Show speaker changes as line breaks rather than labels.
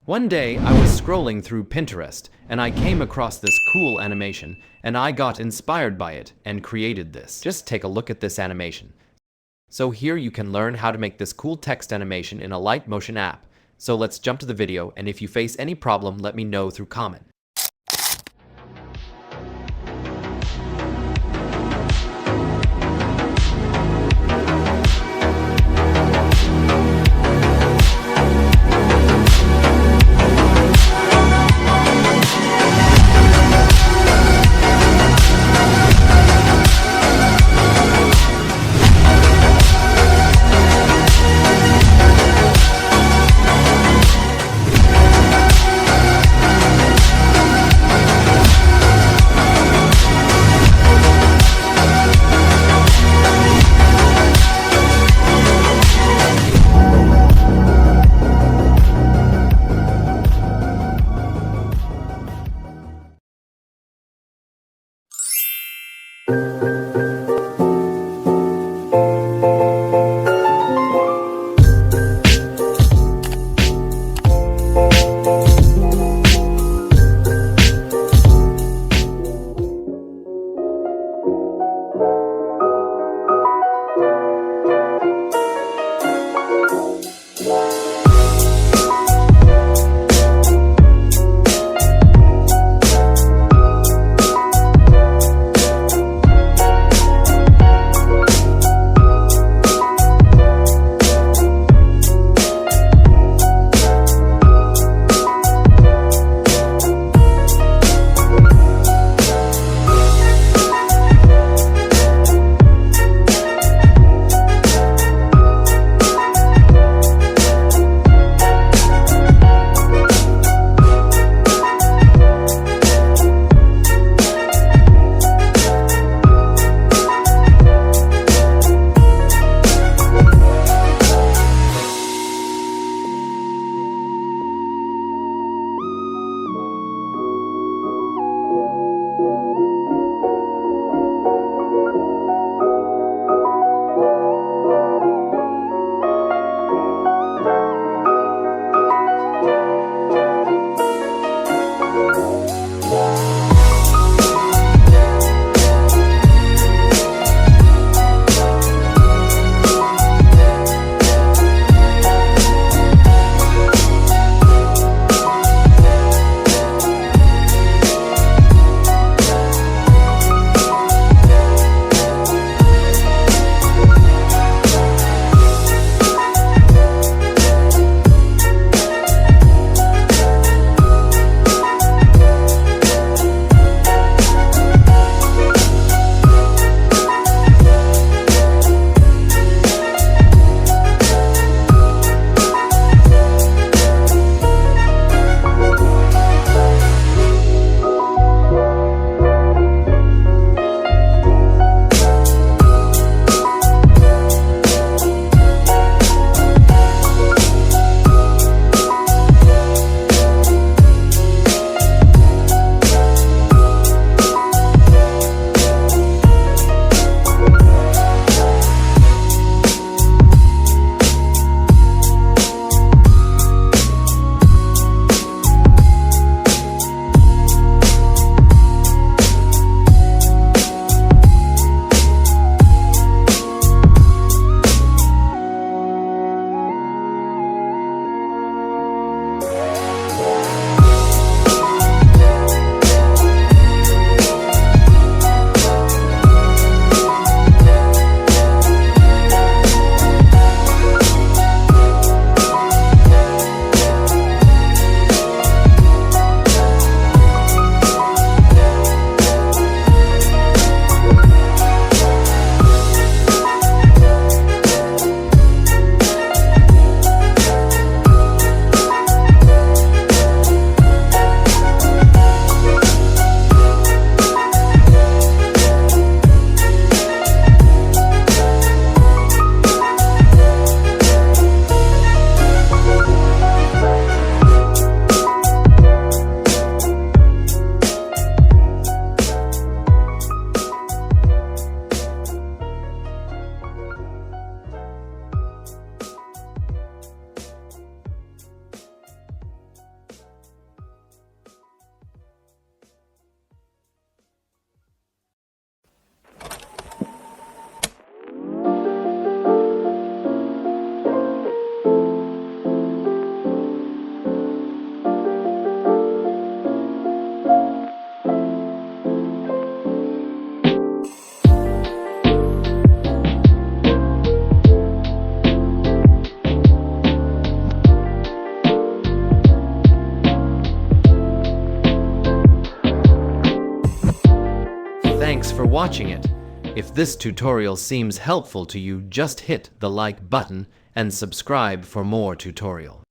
One day, I was scrolling through Pinterest, and I came across this cool animation, and I got inspired by it and created this. Just take a look at this animation. So here you can learn how to make this cool text animation in Alight Motion app. So let's jump to the video, and if you face any problem, let me know through comment. for watching it. If this tutorial seems helpful to you, just hit the like button and subscribe for more tutorials.